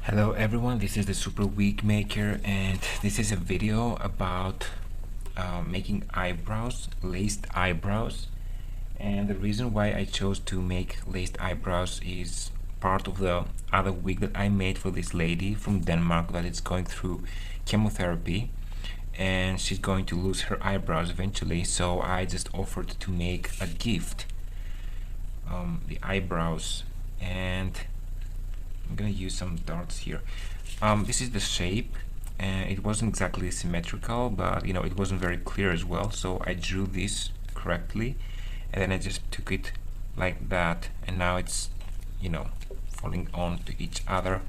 Hello everyone, this is the Super Wig Maker, and this is a video about making eyebrows, laced eyebrows. And the reason why I chose to make laced eyebrows is part of the other wig that I made for this lady from Denmark that is going through chemotherapy, and she's going to lose her eyebrows eventually. So I just offered to make a gift, the eyebrows, and I'm gonna use some darts here. This is the shape, and it wasn't exactly symmetrical, but it wasn't very clear as well, so I drew this correctly, and then I just took it like that, and now it's falling on to each other.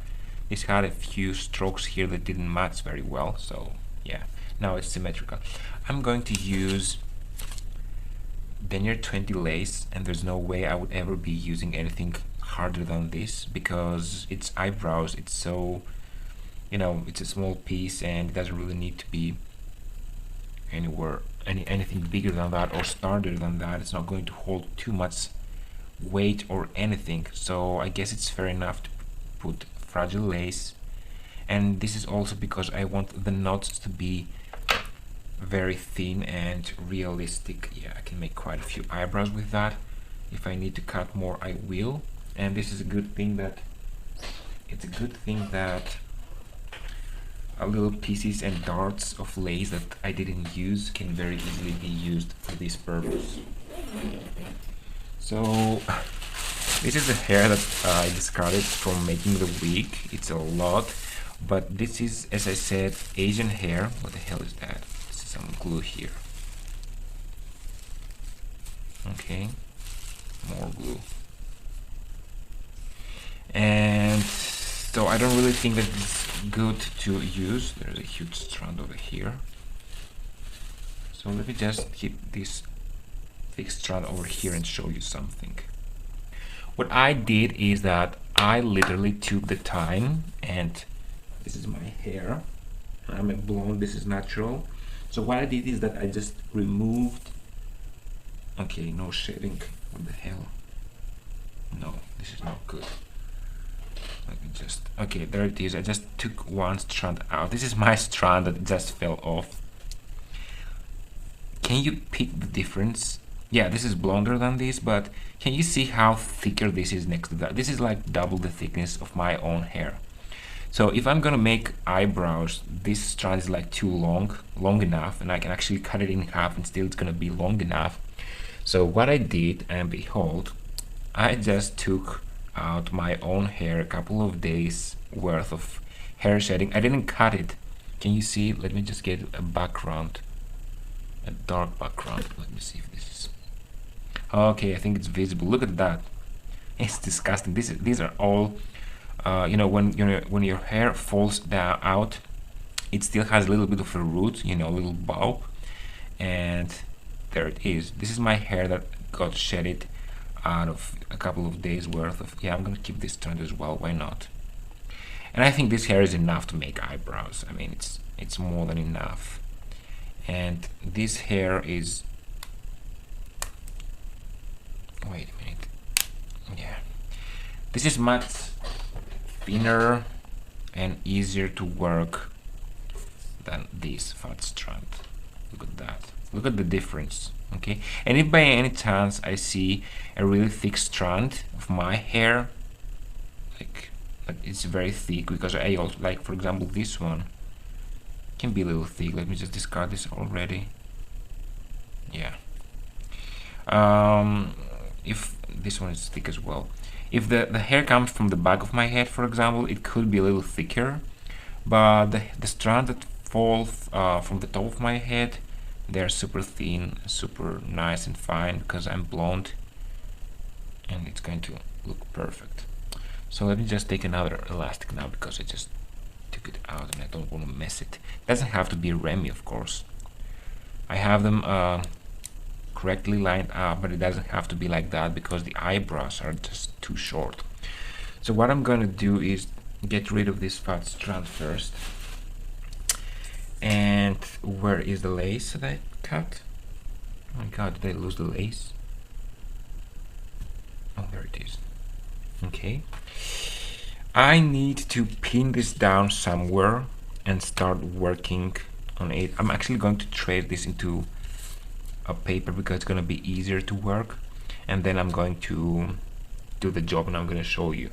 This had a few strokes here that didn't match very well, so yeah, now it's symmetrical. I'm going to use Denier 20 lace, and there's no way I would ever be using anything harder than this because it's eyebrows. It's so, it's a small piece and it doesn't really need to be anything bigger than that or sturdier than that. It's not going to hold too much weight or anything, so I guess it's fair enough to put fragile lace. And this is also because I want the knots to be very thin and realistic. Yeah, I can make quite a few eyebrows with that. If I need to cut more, I will. And this is a good thing that little pieces and darts of lace that I didn't use can very easily be used for this purpose. So this is the hair that I discarded from making the wig. It's a lot, but this is, as I said, Asian hair. What the hell is that? This is some glue here. Okay, more glue. And so I don't really think that it's good to use. There's a huge strand over here, so let me just keep this thick strand over here and show you something. What I did is that I literally took the time, and this is my hair. I'm a blonde, this is natural. So what I did is that I just removed, okay, no shading. What the hell? No, this is not good. Let me just, okay, there it is. I just took one strand out. This is my strand that just fell off. Can you pick the difference? Yeah, this is blonder than this, but can you see how thicker this is next to that? This is like double the thickness of my own hair. So if I'm gonna make eyebrows, this strand is like too long enough, and I can actually cut it in half and still it's gonna be long enough. So what I did, and behold, I just took out my own hair, a couple of days worth of hair shedding. I didn't cut it. Can you see? Let me just get a background, a dark background. Let me see if this is okay. I think it's visible. Look at that. It's disgusting. These are all when your hair falls down out, it still has a little bit of a root, a little bulb, and there it is. This is my hair that got shedded out of a couple of days worth of, yeah, I'm gonna keep this strand as well, why not? And I think this hair is enough to make eyebrows. I mean, it's more than enough. And this hair is, wait a minute, yeah, this is much thinner and easier to work than this fat strand. Look at that, look at the difference. Okay, and if by any chance I see a really thick strand of my hair, like it's very thick, because I also like, for example, this one can be a little thick. Let me just discard this already. Yeah. If this one is thick as well, if the hair comes from the back of my head, for example, it could be a little thicker, but the strand that falls from the top of my head, they're super thin, super nice and fine, because I'm blonde, and it's going to look perfect. So let me just take another elastic now, because I just took it out and I don't want to mess it. It doesn't have to be Remy, of course. I have them correctly lined up, but it doesn't have to be like that because the eyebrows are just too short. So what I'm going to do is get rid of this fat strand first. And where is the lace that I cut? Oh my god, did I lose the lace? Oh, there it is. Okay. I need to pin this down somewhere and start working on it. I'm actually going to trade this into a paper because it's going to be easier to work, and then I'm going to do the job and I'm going to show you.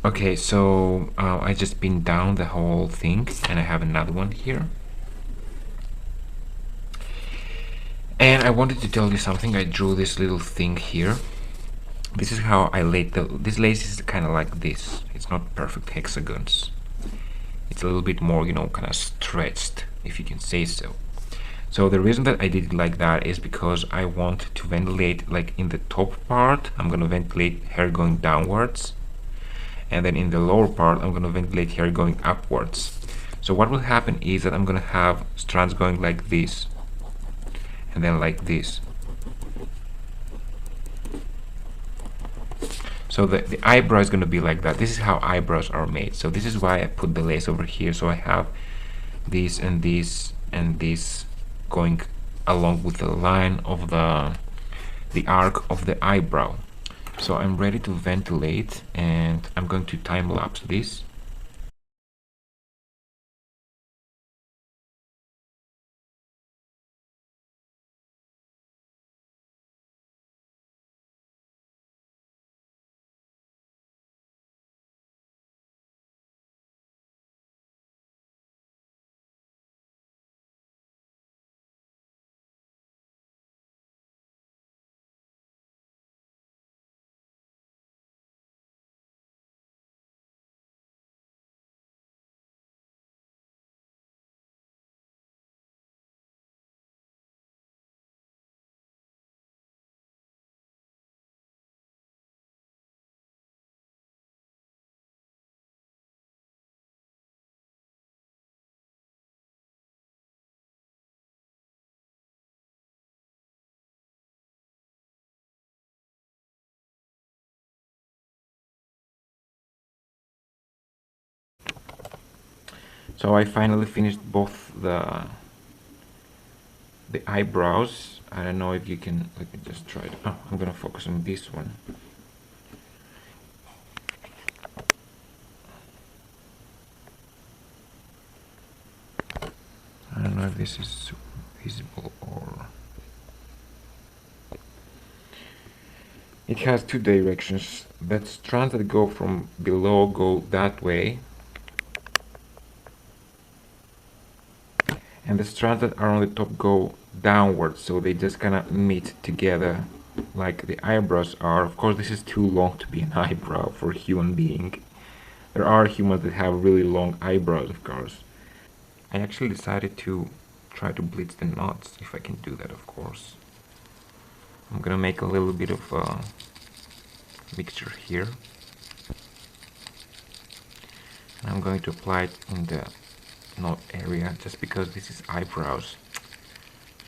Okay, so I just pinned down the whole thing and I have another one here. And I wanted to tell you something. I drew this little thing here. This is how I laid this lace is kind of like this. It's not perfect hexagons. It's a little bit more, you know, kind of stretched, if you can say so. So the reason that I did it like that is because I want to ventilate, like in the top part, I'm going to ventilate hair going downwards. And then in the lower part, I'm going to ventilate hair going upwards. So what will happen is that I'm going to have strands going like this. And then like this. So the eyebrow is going to be like that. This is how eyebrows are made. So this is why I put the lace over here. So I have this and this and this going along with the line of the arc of the eyebrow. So I'm ready to ventilate and I'm going to time lapse this. So I finally finished both the eyebrows. I don't know if you can, let me just try it. Oh, I'm gonna focus on this one. I don't know if this is visible or... It has two directions. That strands that go from below go that way, and the strands that are on the top go downwards, so they just kind of meet together like the eyebrows are. Of course, this is too long to be an eyebrow for a human being. There are humans that have really long eyebrows, of course. I actually decided to try to bleach the knots, if I can do that, of course. I'm gonna make a little bit of a mixture here. And I'm going to apply it in the knot area, just because this is eyebrows.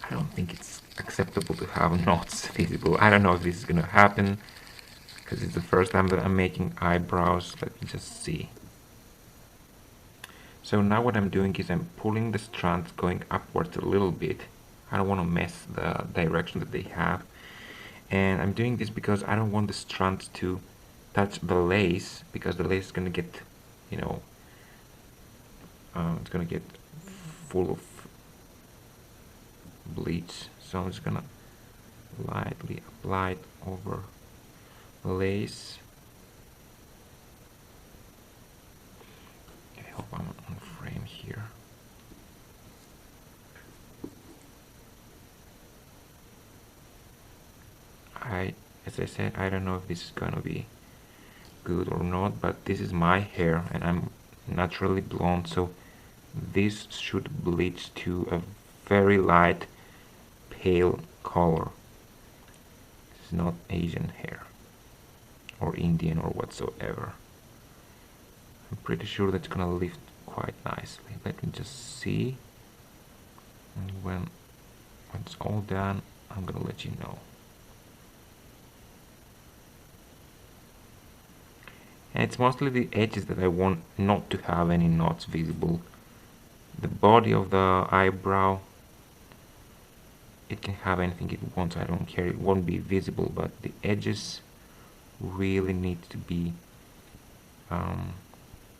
I don't think it's acceptable to have knots visible. I don't know if this is gonna happen, because it's the first time that I'm making eyebrows. Let me just see. So now what I'm doing is I'm pulling the strands going upwards a little bit. I don't want to mess the direction that they have. And I'm doing this because I don't want the strands to touch the lace, because the lace is going to get, you know, it's going to get full of bleach. So I'm just going to lightly apply it over the lace. I hope I'm on frame here. As I said, I don't know if this is gonna be good or not, but this is my hair and I'm naturally blonde, so this should bleach to a very light pale color. It's not Asian hair or Indian or whatsoever. I'm pretty sure that's gonna lift quite nicely. Let me just see, and when it's all done, I'm gonna let you know. And it's mostly the edges that I want not to have any knots visible. The body of the eyebrow, it can have anything it wants, I don't care, it won't be visible, but the edges really needs to be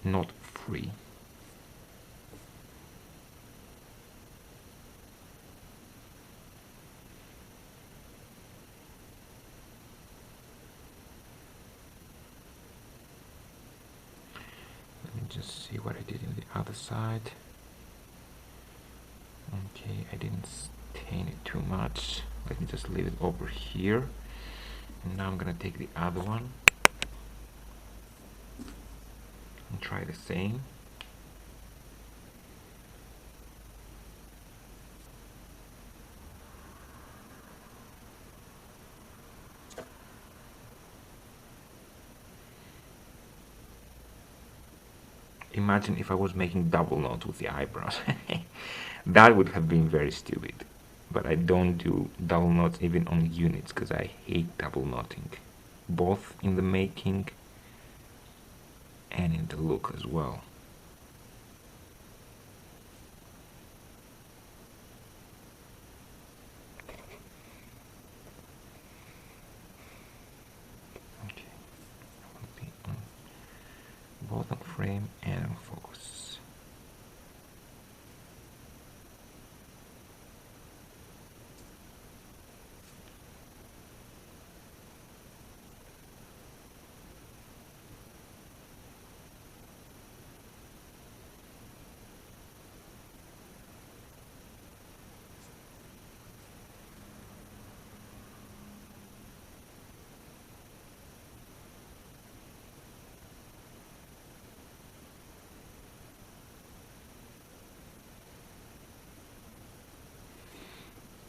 not free. Let me just see what I did in the other side. Okay, I didn't stain it too much. Let me just leave it over here. And now I'm gonna take the other one and try the same. Imagine if I was making double knots with the eyebrows. That would have been very stupid. But I don't do double knots even on units because I hate double knotting, both in the making and in the look as well. Okay, I will be on both on frame and on focus.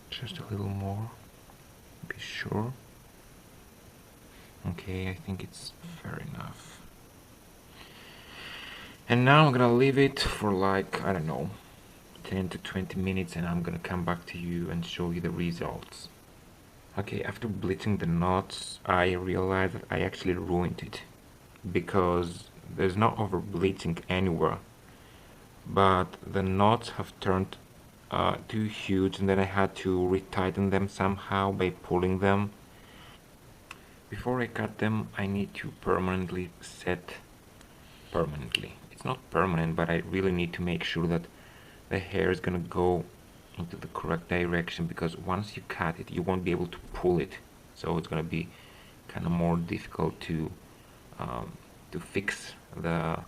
Just a little more, be sure. Okay, I think it's fair enough. And now I'm gonna leave it for like, I don't know, 10 to 20 minutes, and I'm gonna come back to you and show you the results. Okay, after bleaching the knots, I realized that I actually ruined it because there's no over bleaching anywhere, but the knots have turned too huge, and then I had to retighten them somehow by pulling them. Before I cut them, I need to permanently set. Permanently, it's not permanent, but I really need to make sure that the hair is gonna go into the correct direction, because once you cut it you won't be able to pull it, so it's gonna be kind of more difficult to fix the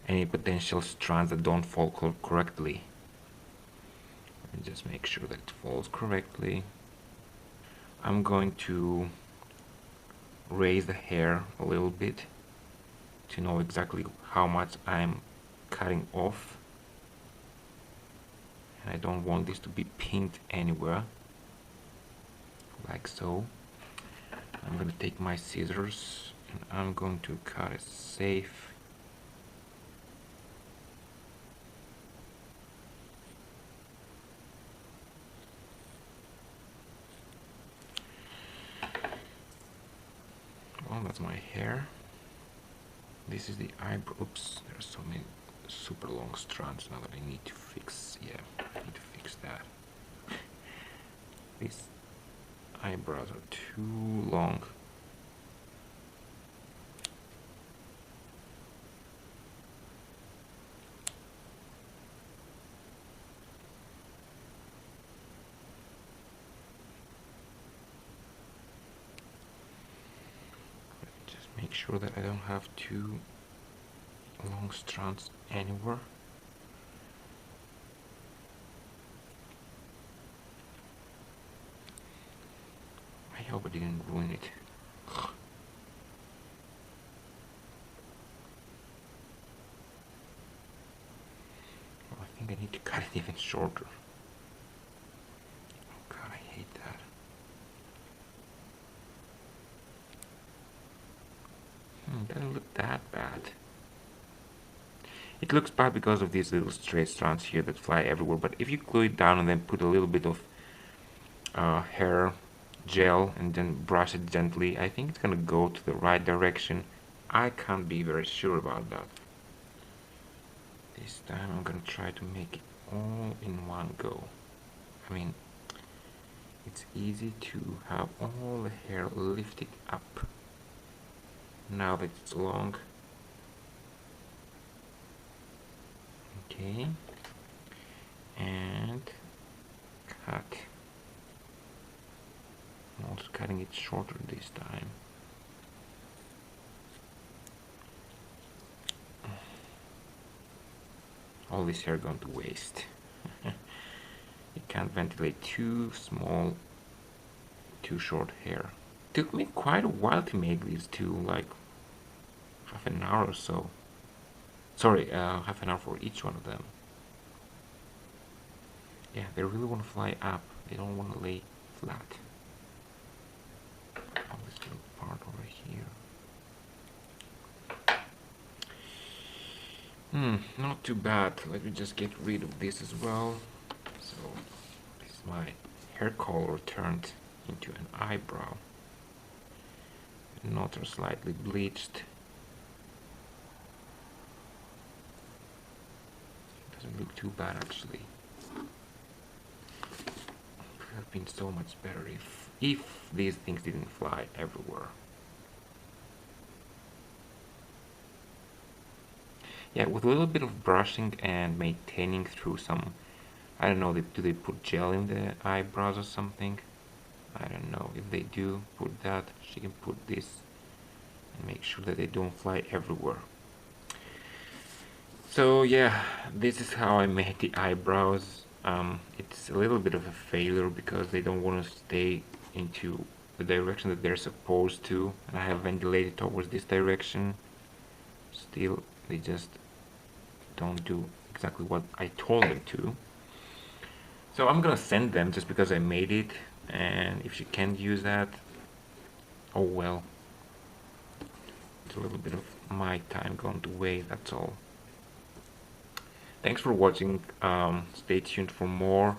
any potential strands that don't fall correctly. And just make sure that it falls correctly. I'm going to raise the hair a little bit to know exactly how much I'm cutting off, and I don't want this to be pinned anywhere, like so. I'm going to take my scissors and I'm going to cut it safe. Well, that's my hair. This is the eyebrow. Oops, there are so many super long strands now that I need to fix. Yeah, I need to fix that. These eyebrows are too long. Just make sure that I don't have too long strands anywhere. I hope I didn't ruin it. Well, I think I need to cut it even shorter. Oh god, I hate that. It doesn't look that bad. It looks bad because of these little straight strands here that fly everywhere, but if you glue it down and then put a little bit of hair gel and then brush it gently, I think it's gonna go to the right direction. I can't be very sure about that. This time I'm gonna try to make it all in one go. I mean, it's easy to have all the hair lifted up. now that it's long. Okay, and cut. I'm also cutting it shorter this time. All this hair going to waste. You can't ventilate too small, too short hair. Took me quite a while to make these two, like half an hour or so. Sorry, half an hour for each one of them. Yeah, they really want to fly up. They don't want to lay flat. Oh, this little part over here. Not too bad. Let me just get rid of this as well. So, this is my hair color turned into an eyebrow. Not slightly bleached. Doesn't look too bad actually. It would have been so much better if these things didn't fly everywhere. Yeah, with a little bit of brushing and maintaining through some, I don't know, do they put gel in the eyebrows or something? I don't know. If they do put that, she can put this and make sure that they don't fly everywhere. So yeah, this is how I made the eyebrows. It's a little bit of a failure because they don't want to stay into the direction that they're supposed to, and I have ventilated towards this direction. Still, they just don't do exactly what I told them to. So I'm gonna send them just because I made it, and if she can't use that, oh well. It's a little bit of my time gone to waste, that's all. Thanks for watching. Stay tuned for more.